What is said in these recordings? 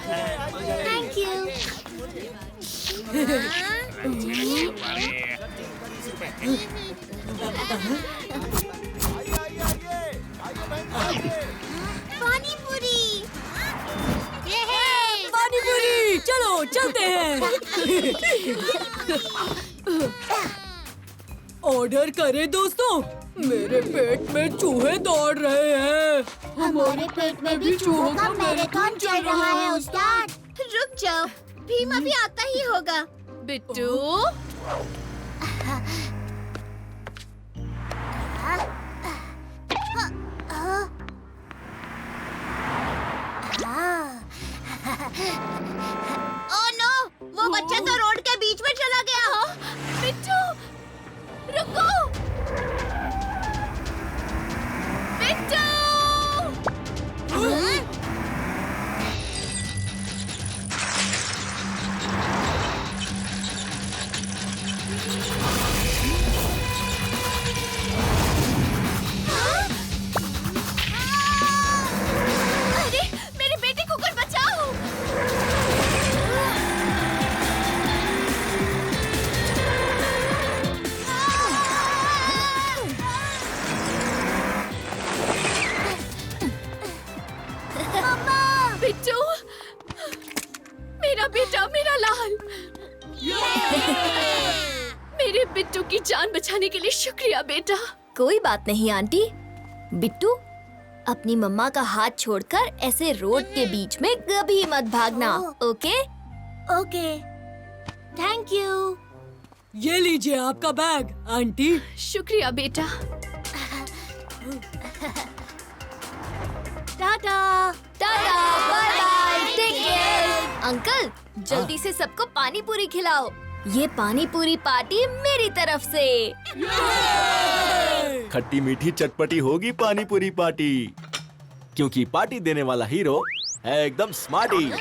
Thank you. पानी पूरी। पानी पूरी, चलो चलते हैं। ऑर्डर करें दोस्तों, मेरे पेट में चूहे दौड़ रहे हैं। हमारे पेट में भी चूहों का मैराथन चल रहा है उस्ताद। रुक जाओ, भीम अभी आता ही होगा। बिट्टू, ओह नो, वो बच्चा तो रोड के बीच में चला गया। बिट्टू, रुको। बिट्टू, अरे मेरे बेटे को कुछ बचाओ। मम्मा। बिट्टू, मेरा बेटा, मेरा लाल। मेरे बिट्टू की जान बचाने के लिए शुक्रिया बेटा। कोई बात नहीं आंटी। बिट्टू, अपनी मम्मा का हाथ छोड़कर ऐसे रोड के बीच में कभी मत भागना, ओके? Okay, thank you. ये लीजिए आपका बैग आंटी। शुक्रिया बेटा। Tata. Tata, bye bye, take care. Uncle, जल्दी से सबको पानी पूरी खिलाओ। ये पानी पूरी पार्टी मेरी तरफ से। खट्टी मीठी चटपटी होगी पानी पूरी पार्टी, क्योंकि पार्टी देने वाला हीरो है एकदम स्मार्टी।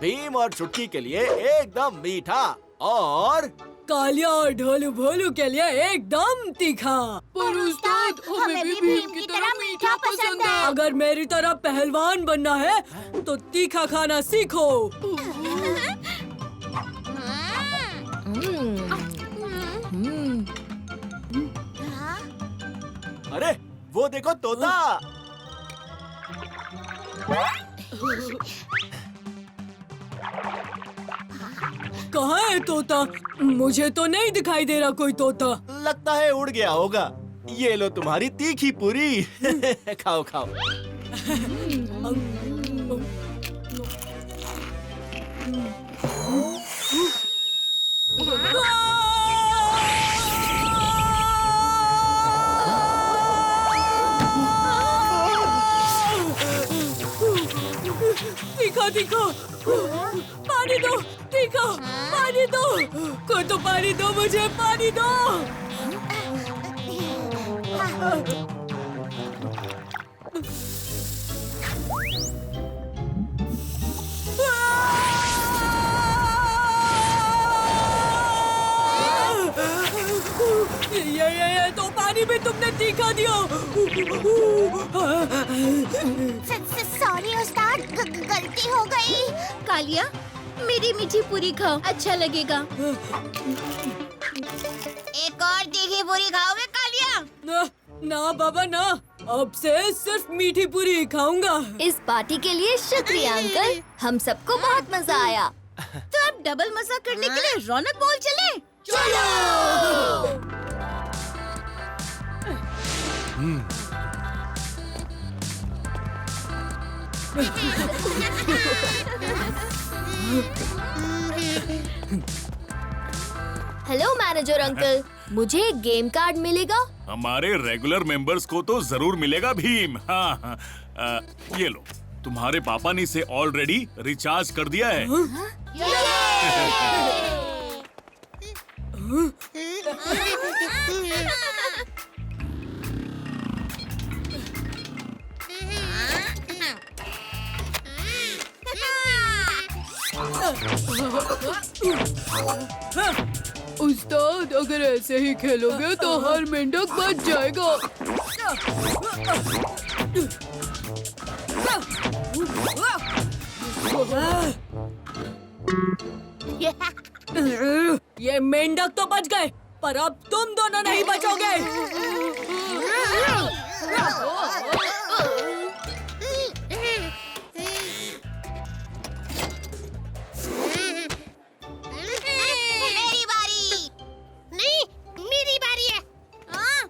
भीम और चुटकी के लिए एकदम मीठा और कालिया और ढोलू भोलू के लिए एकदम तीखा। पर उस्ताद, हमें भी भीम की तरह मीठा पसंद है। अगर मेरी तरह पहलवान बनना है तो तीखा खाना सीखो। अरे वो देखो तोता। कहाँ है तोता? मुझे तो नहीं दिखाई दे रहा कोई तोता। लगता है उड़ गया होगा। ये लो तुम्हारी तीखी पूरी। खाओ खाओ। तीखा तीखा, पानी दो। तीखा, पानी दो। कोई तो पानी दो, मुझे पानी दो। ये तो पानी भी तुमने तीखा दिया। सॉरी उस्ताद, गलती हो गई। कालिया, मेरी मीठी पूरी खाओ, अच्छा लगेगा। एक और तीखी पूरी खाओगे कालिया? ना बाबा ना, अब से सिर्फ मीठी पूरी ही खाऊंगा। इस पार्टी के लिए शुक्रिया अंकल, हम सबको बहुत मजा आया। तो अब डबल मजा करने के लिए रौनक मॉल चले? चलो। हेलो मैनेजर अंकल, मुझे एक गेम कार्ड मिलेगा? हमारे रेगुलर मेंबर्स को तो जरूर मिलेगा भीम। हाँ हाँ, ये लो, तुम्हारे पापा ने इसे ऑलरेडी रिचार्ज कर दिया है। उस्ताद, अगर ऐसे ही खेलोगे तो हर मेंढक बच जाएगा। ये मेंढक तो बच गए, पर अब तुम दोनों नहीं बचोगे। मेरी बारी। नहीं, मेरी बारी है। हाँ?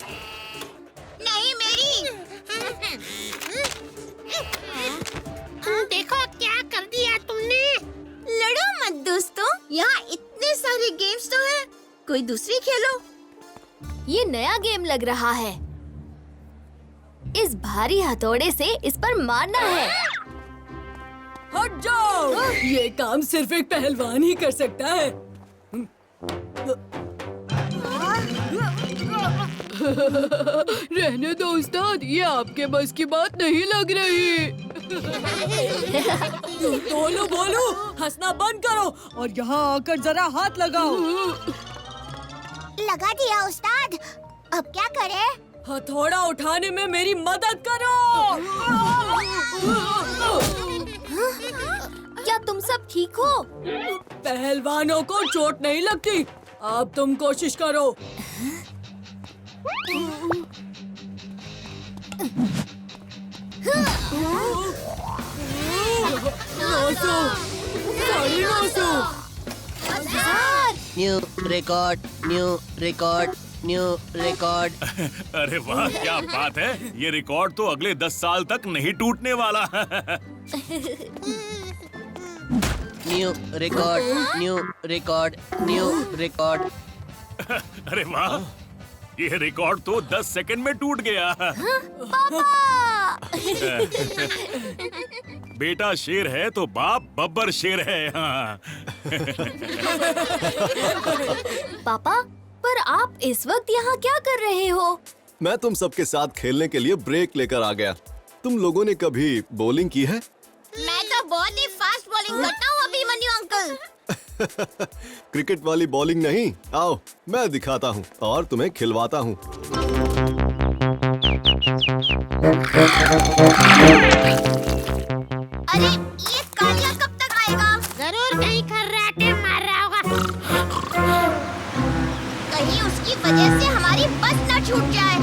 नहीं, मेरी। देखो क्या कर दिया तुमने। लड़ो मत दोस्तों, यहाँ इतने सारे गेम्स तो हैं। कोई दूसरी खेलो। ये नया गेम लग रहा है। इस भारी हथौड़े से इस पर मारना है। हट जाओ, ये काम सिर्फ एक पहलवान ही कर सकता है। रहने दो उस्ताद, ये आपके बस की बात नहीं लग रही। बोलो बोलो, हंसना बंद करो और यहाँ आकर जरा हाथ लगाओ। लगा दिया उस्ताद। अब क्या करें? हथौड़ा उठाने में मेरी मदद करो। क्या तुम सब ठीक हो? पहलवानों को चोट नहीं लगती। अब तुम कोशिश करो। New record, new record, new record. अरे वाह, क्या बात है। ये रिकॉर्ड तो अगले 10 साल तक नहीं टूटने वाला। New record, new record, new record. अरे वाह, ये रिकॉर्ड तो 10 सेकंड में टूट गया। बेटा शेर है तो बाप बब्बर शेर है। हाँ। पापा, पर आप इस वक्त यहाँ क्या कर रहे हो? मैं तुम सबके साथ खेलने के लिए ब्रेक लेकर आ गया। तुम लोगों ने कभी बॉलिंग की है? मैं तो बहुत ही फास्ट बॉलिंग करता हूँ अभिमन्यु अंकल। क्रिकेट वाली बॉलिंग नहीं, आओ मैं दिखाता हूँ और तुम्हें खिलवाता हूँ। अरे ये कालिया कब तक आएगा? जरूर कहीं खर्राटे मार रहा होगा। कहीं उसकी वजह से हमारी बस न छूट जाए।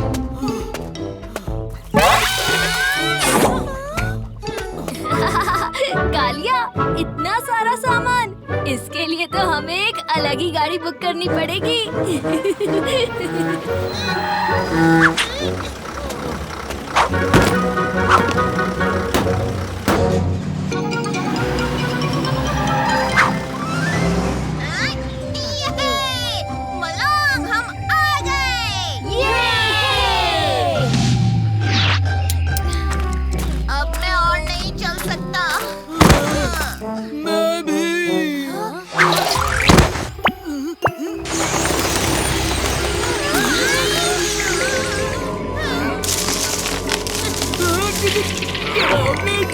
कालिया, इतना सारा सामान, इसके लिए तो हमें एक अलग ही गाड़ी बुक करनी पड़ेगी। मलंग, हम आ गए। अब मैं और नहीं चल सकता। मैं भी।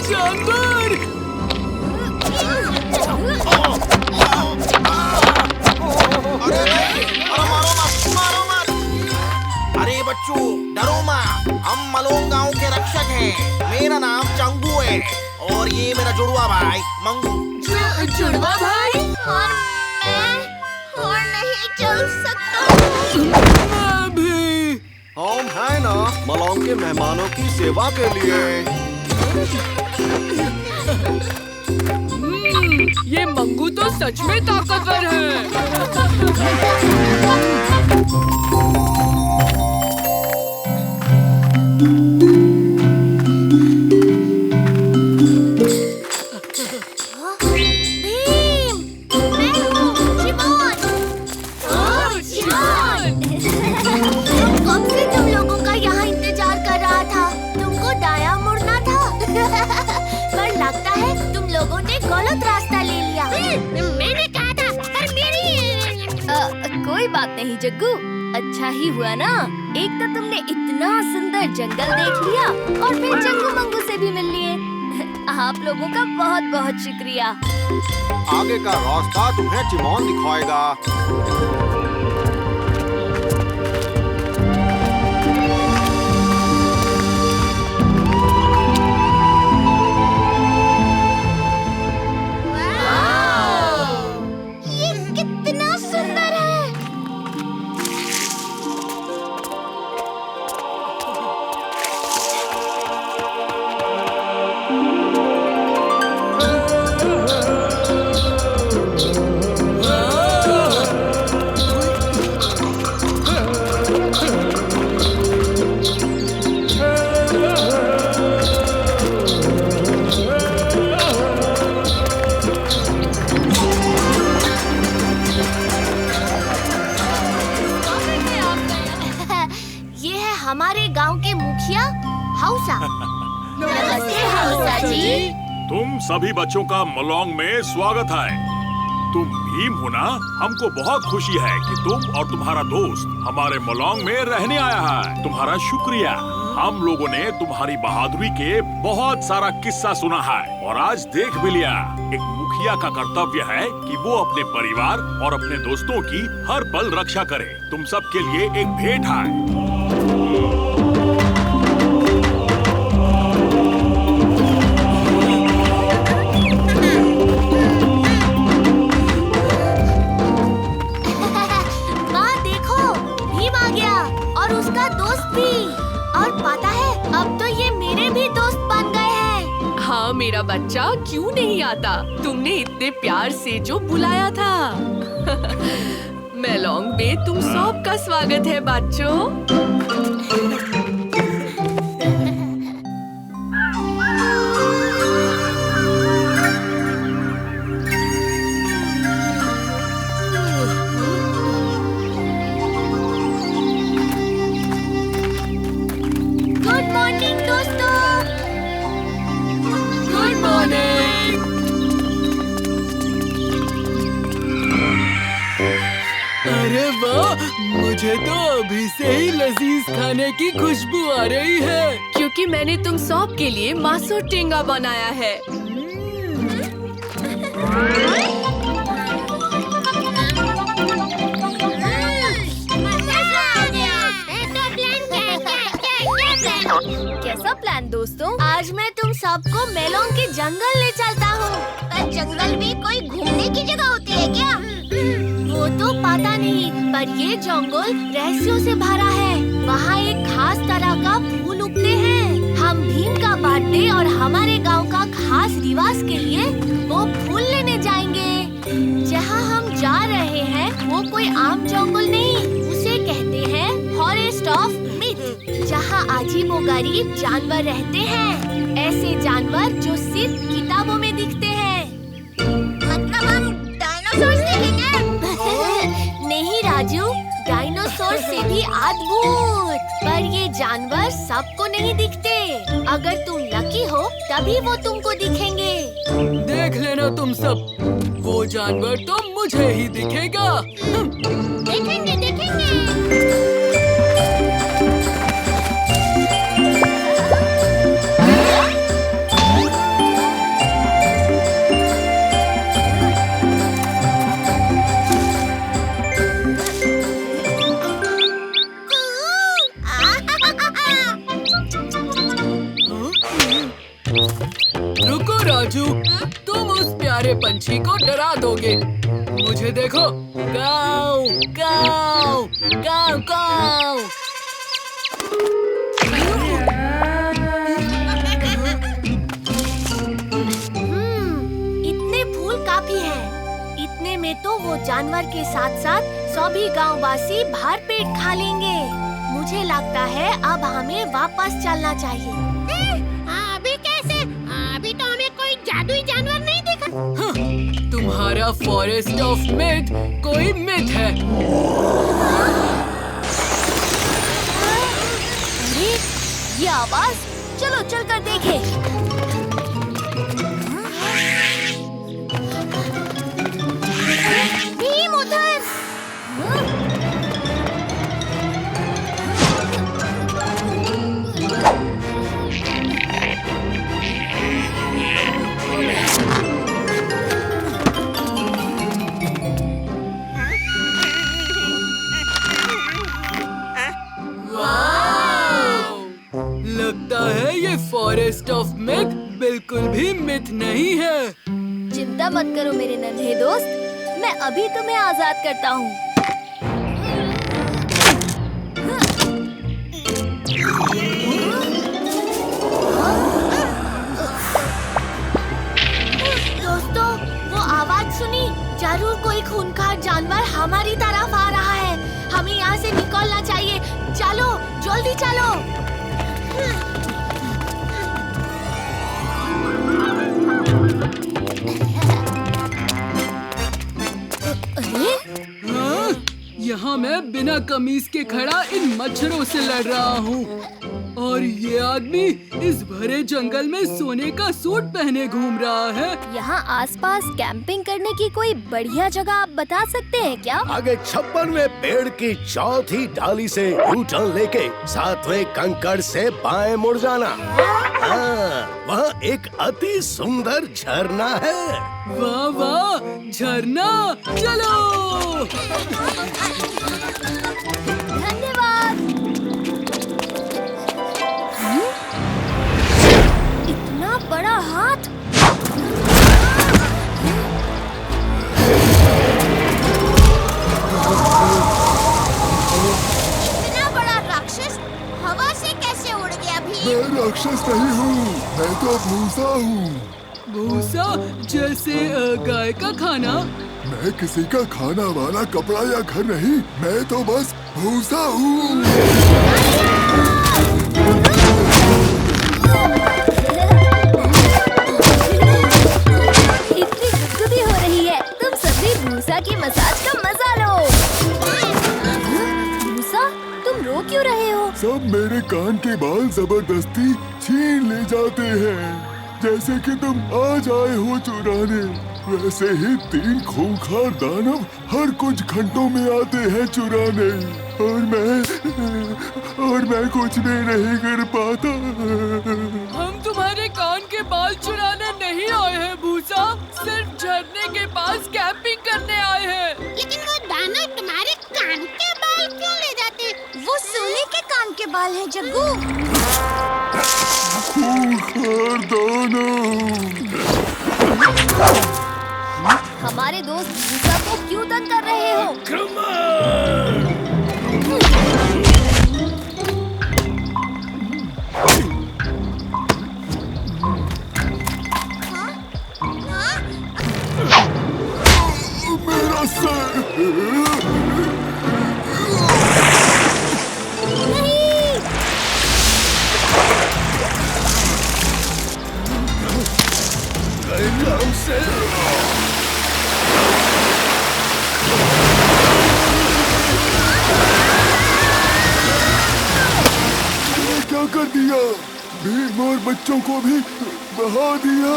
जानवर। अरे बच्चों, डरो मत। हम मलोंग गांव के रक्षक हैं। मेरा नाम चंगू है और ये मेरा जुड़वा भाई मंगू। जुड़वा भाई। और मैं और नहीं चल सकता। मैं भी। हम है ना मलौंग के मेहमानों की सेवा के लिए। ये मंगू तो सच में ताकतवर है। भीम, मैं हूँ शिमोन। शिमोन, कब से तुम लोगों का यहाँ इंतजार कर रहा था। तुमको दायां मुड़ना था। पर लगता है तुम लोगों ने गलत रास्ता ले लिया। मैंने कहा था, पर मेरी कोई बात नहीं जग्गू, अच्छा ही हुआ ना। एक तो तुमने इतना सुंदर जंगल देख लिया और फिर जंगू मंगू से भी मिल लिए। आप लोगों का बहुत बहुत शुक्रिया। आगे का रास्ता तुम्हें चिमोन दिखाएगा। ये कितना सुंदर है। ये है हमारे गांव के मुखिया हौसा। नमस्ते हौसा जी। तुम सभी बच्चों का मलौंग में स्वागत है। तुम भीम हो ना? हमको बहुत खुशी है कि तुम और तुम्हारा दोस्त हमारे मलौंग में रहने आया है। तुम्हारा शुक्रिया। हम लोगों ने तुम्हारी बहादुरी के बहुत सारा किस्सा सुना है और आज देख भी लिया। एक मुखिया का कर्तव्य है कि वो अपने परिवार और अपने दोस्तों की हर पल रक्षा करे। तुम सब के लिए एक भेंट है। माँ देखो, भीम आ गया और उसका दोस्त भी। और पता है, अब तो ये मेरे भी दोस्त बन गए हैं। हाँ मेरा बच्चा, क्यों नहीं आता? तुमने इतने प्यार से जो बुलाया था। मेलौंग में तुम सबका स्वागत है बच्चों। गुड मॉर्निंग दोस्तों। Good morning. अरे वाह, मुझे तो अभी से ही लजीज खाने की खुशबू आ रही है। क्योंकि मैंने तुम सब के लिए मासो टेंगा बनाया है। कैसा प्लान दोस्तों? आज मैं तुम सबको मेलोंग के जंगल ले चलता हूँ। पर जंगल में कोई घूमने की जगह होती है क्या? वो तो पता नहीं, पर ये जंगल रहस्यों से भरा है। वहाँ एक खास तरह का फूल उगते हैं। हम भीम का बर्थडे और हमारे गांव का खास रिवाज के लिए वो फूल लेने जाएंगे। जहाँ हम जा रहे हैं वो कोई आम जंगल नहीं, उसे कहते हैं फॉरेस्ट ऑफ मिथ, जहाँ अजीबोगरीब जानवर रहते हैं। ऐसे जानवर जो सिर्फ किताबों में दिखते हैं। मतलब हम डायनासोर देखेंगे? नहीं राजू, डायनासोर से भी अद्भुत। पर ये जानवर सबको नहीं दिखते। अगर तुम लकी हो तभी वो तुमको दिखेंगे। देख लेना तुम सब, वो जानवर तो मुझे ही दिखेगा। देखेंगे देखेंगे। रुको राजू, तुम उस प्यारे पंछी को डरा दोगे। मुझे देखो, काऊ काऊ काऊ काऊ। इतने फूल काफी हैं। इतने में तो वो जानवर के साथ साथ सभी गांववासी भर पेट खा लेंगे। मुझे लगता है अब हमें वापस चलना चाहिए। अभी कैसे? अभी तो हमें कोई जादुई जानवर नहीं दिखा। तुम्हारा फॉरेस्ट ऑफ मिथ कोई मिथ है। अरे ये आवाज, चलो चलकर देखें। भीम उधर। ऑफ मिथ बिल्कुल भी मिथ नहीं है। चिंता मत करो मेरे नन्हे दोस्त, मैं अभी तुम्हें आजाद करता हूँ। दोस्तों, वो आवाज सुनी? जरूर कोई खूंखार जानवर हमारी तरफ आ रहा है। हमें यहाँ से निकलना चाहिए। चलो, जल्दी चलो। अरे हाँ? यहाँ मैं बिना कमीज के खड़ा इन मच्छरों से लड़ रहा हूँ और ये आदमी इस भरे जंगल में सोने का सूट पहने घूम रहा है। यहाँ आसपास कैंपिंग करने की कोई बढ़िया जगह आप बता सकते हैं क्या? आगे 56वें पेड़ की चौथी डाली से यू-टर्न लेके 7वें कंकड़ से बाएं मुड़ जाना। हाँ, वहाँ एक अति सुंदर झरना है। वाह वाह, झरना, चलो। धन्यवाद। इतना बड़ा हाथ। इतना बड़ा राक्षस हवा से कैसे उड़ गया भी? मैं राक्षस नहीं हूँ, मैं तो भूसा हूँ। भूसा जैसे गाय का खाना? मैं किसी का खाना वाला कपड़ा या घर नहीं, मैं तो बस भूसा हूँ। इतनी गुदगुदी हो रही है, तुम सभी भूसा की मसाज का मजा लो। भूसा, तुम रो क्यों रहे हो? सब मेरे कान के बाल जबरदस्ती छीन ले जाते हैं। जैसे कि तुम आज आए हो चुराने, वैसे ही 3 खूंखार दानव हर कुछ घंटों में आते हैं चुराने, और मैं कुछ भी नहीं कर पाता। हम तुम्हारे कान के बाल चुराने नहीं आए हैं भूसा, सिर्फ झरने के पास कैंपिंग करने आए हैं। लेकिन वो दानव तुम्हारे कान के बाल क्यों ले जाते? वो सोने के कान के बाल हैं जग्गू। खूंखार दानव। हमारे दोस्त भूसा को क्यों तंग कर रहे हो? मेरा सर। क्या कर दिया? भीम और बच्चों को भी बहा दिया।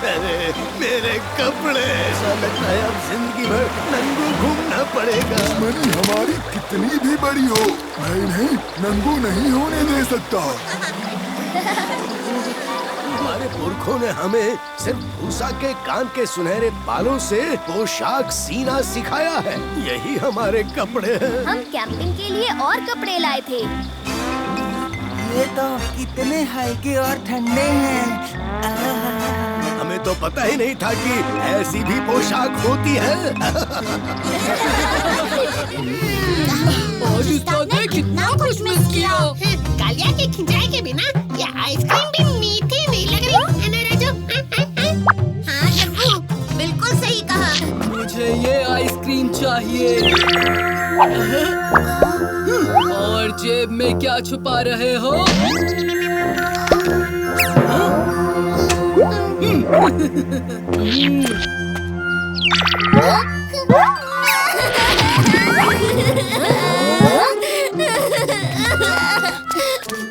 अरे मेरे कपड़े, ऐसा लगता है अब जिंदगी भर नंगू घूमना पड़ेगा। मनी हमारी कितनी भी बड़ी हो, मैं इन्हें नंगू नहीं होने दे सकता। हमारे पुरखों ने हमें सिर्फ भूसा के कान के सुनहरे बालों से पोशाक सीना सिखाया है। यही हमारे कपड़े हैं। हम कैंपिंग के लिए और कपड़े लाए थे। ये तो कितने हल्के और ठंडे हैं। हमें तो पता ही नहीं था कि ऐसी भी पोशाक होती है। आज उस्ताद ने कितना कुछ मिस किया। कालिया के खिंचाई के बिना ये आइसक्रीम भी मीठी नहीं लग रही है ना राजू? हाँ जग्गू, बिल्कुल सही कहा। मुझे ये आइसक्रीम चाहिए। और जेब में क्या छुपा रहे हो?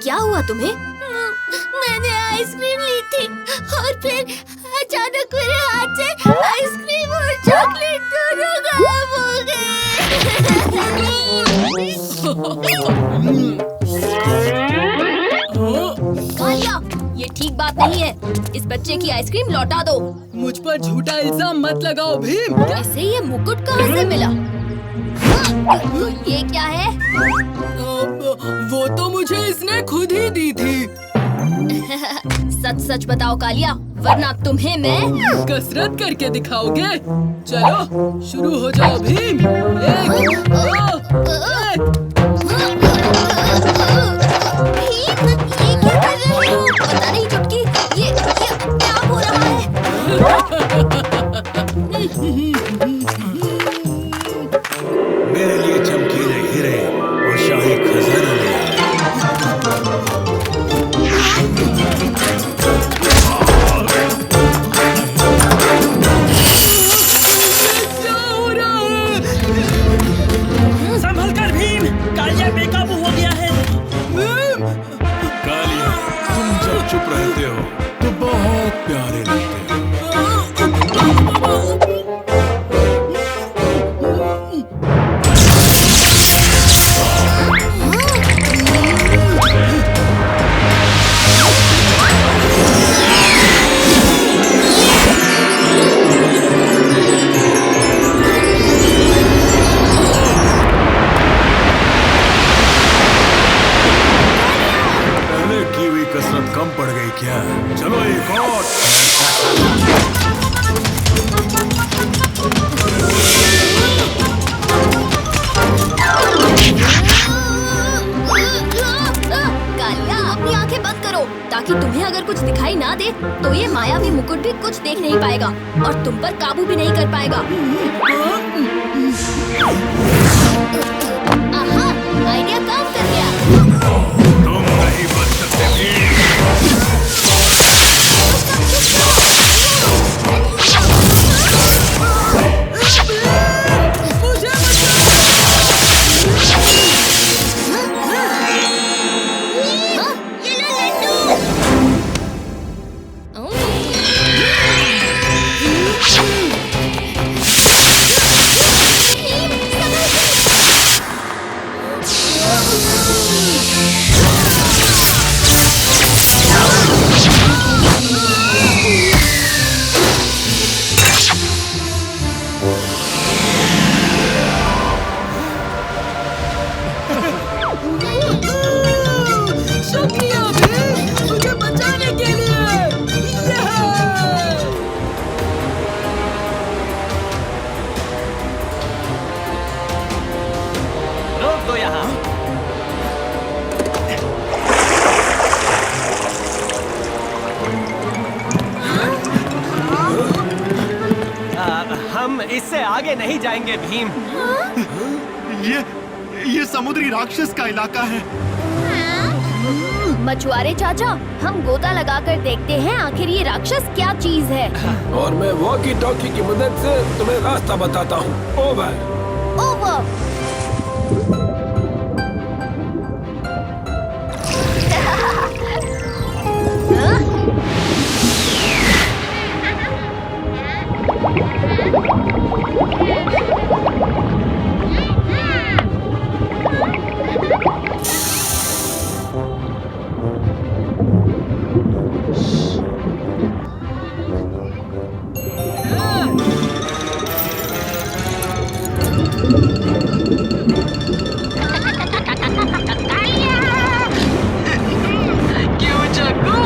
क्या हुआ तुम्हें? मैंने आइसक्रीम ली थी और फिर अचानक मेरे हाथ से आइसक्रीम और चॉकलेट दोनों गायब हो गए। कालिया, ये ठीक बात नहीं है। इस बच्चे की आइसक्रीम लौटा दो। मुझ पर झूठा इल्जाम मत लगाओ भीम। इसे ये मुकुट कहाँ से मिला? तो ये क्या है? वो तो मुझे इसने खुद ही दी थी। सच सच बताओ कालिया, वरना तुम्हें मैं कसरत करके दिखाओगे? चलो शुरू हो जाओ भीम। 1, 2, 1। ये क्या कर रहे हो? पता नहीं चुटकी, ये क्या हो रहा है? मेरे लिए चमकीले हीरे और शाही खजाना ले आए। क्या हो रहा है? संभल कर भीम, कालिया बेकाबू हो गया है। कालिया, तुम जब चुप रहते हो तो बहुत प्यारे लगते हो। पहले की हुई कसरत कम पड़ गई क्या? चलो एक और। कालिया, अपनी आंखें बंद करो ताकि तुम्हें अगर कुछ दिखाई ना दे तो ये मायावी मुकुट भी कुछ देख नहीं पाएगा और तुम पर काबू भी नहीं कर पाएगा। आहा, आइडिया काम कर गया। तुम नहीं बच सकते भीम। शुक्रिया भीम, मुझे बचाने के लिए। रोक दो यहाँ। हम इससे आगे नहीं जाएंगे भीम। ये समुद्री राक्षस का इलाका है। मछुआरे चाचा, हम गोता लगाकर देखते हैं आखिर ये राक्षस क्या चीज है। और मैं वॉकी टॉकी की मदद से तुम्हें रास्ता बताता हूँ। ओवर। ओवर। क्यों जग्गू?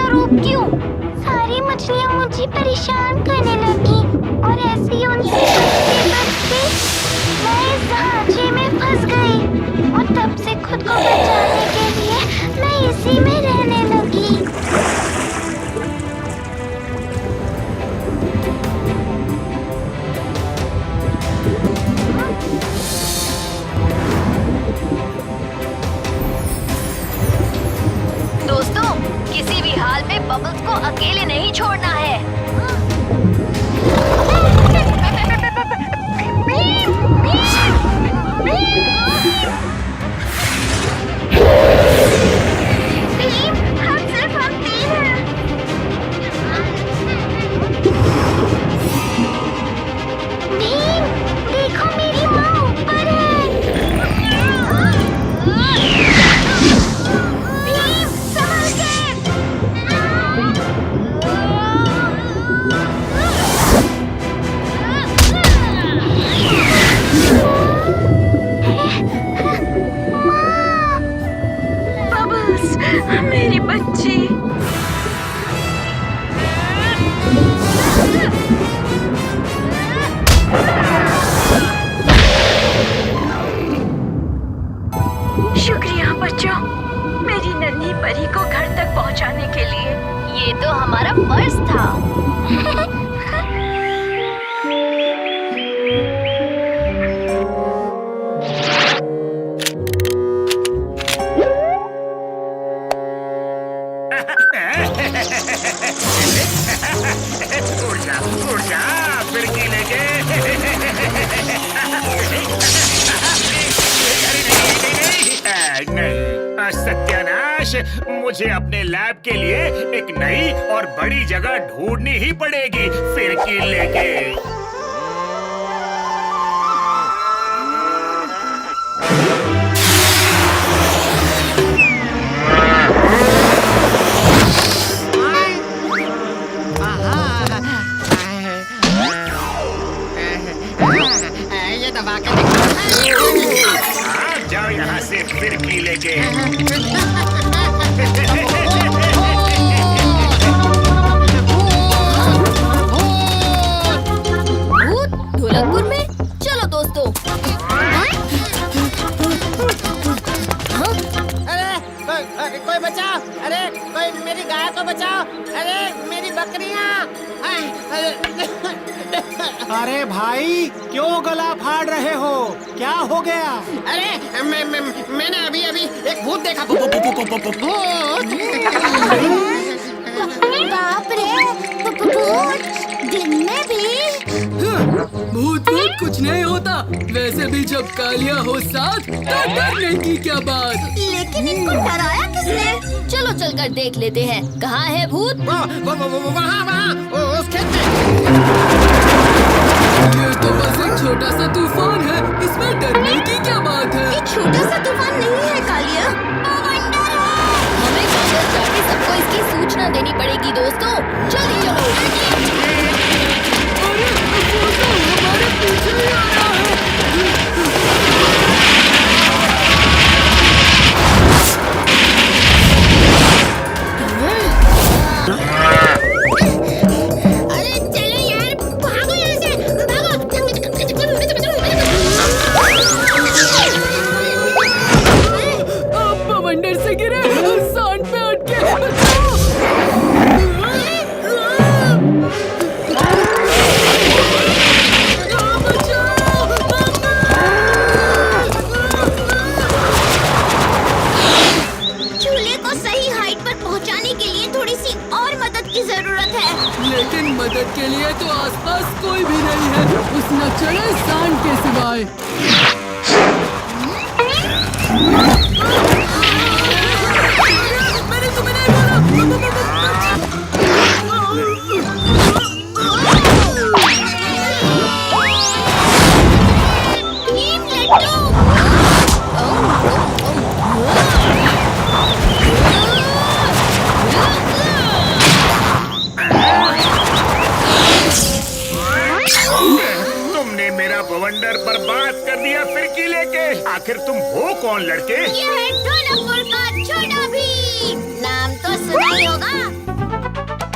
रूप क्यों? सारी मछलियाँ मुझे परेशान करने लगी और ऐसे ही उनसे बचते मैं इस ढांचे में फंस गई और तब से खुद को बचाने के लिए मैं इसी में रहने लगी। दोस्तों, किसी भी हाल में बबल्स को अकेले नहीं छोड़ना है। हम सिर्फ हम तीन हैं। भीम, देखो मेरी माँ ऊपर है। भीम, संभल के। बबल्स, मेरी बच्ची। शुक्रिया बच्चों, मेरी नन्ही परी को घर तक पहुंचाने के लिए। ये तो हमारा फर्ज था। उड़ जा, फिरकी लेके। नहीं, सत्यानाश, मुझे अपने लैब के लिए एक नई और बड़ी जगह ढूंढनी ही पड़ेगी फिरकी लेके। ये दबा के दिखा। आप जाओ यहाँ से फिरकी लेके। भूत ढोलकपुर में? चलो दोस्तों। अरे कोई बचाओ! अरे कोई मेरी गाय को बचाओ! अरे मेरी बकरियां! अरे भाई, क्यों गला फाड़ रहे हो? क्या हो गया? अरे मैंने अभी एक भूत देखा। भूत! बाप रे, भूत दिन में भी? भूत भूत कुछ नहीं होता। वैसे भी जब कालिया हो साथ तो डरने की क्या बात। लेकिन इनको डराया किसने? चलो चलकर देख लेते हैं। कहाँ है भूत? वहाँ उस खेत में। ये तो बस एक छोटा सा तूफान है, इसमें डरने की क्या बात है। ये छोटा सा तूफान नहीं है कालिया, हमें जंगल जाके सबको इसकी सूचना देनी पड़ेगी दोस्तों। जल्दी चलो। अरे वो तो हमारे पीछे ही आ रहा है। अरे चलो यार, भागो यहाँ से, भागो। आप बवंडर से गिरे, सांड पे अटके। चूल्हे को सही हाइट पर पहुँचाने के लिए थोड़ी सी और मदद की जरूरत है। लेकिन मदद के लिए तो आसपास कोई भी नहीं है, उस नचले सांड के सिवाय। मैंने तुम्हें नहीं भीम लड्डू। तुमने मेरा बवंडर बर्बाद कर दिया फिरकी लेके। आखिर तुम हो कौन लड़के? ये है ढोलकपुर का छोटा भीम। नाम तो सुना ही होगा। हूँ।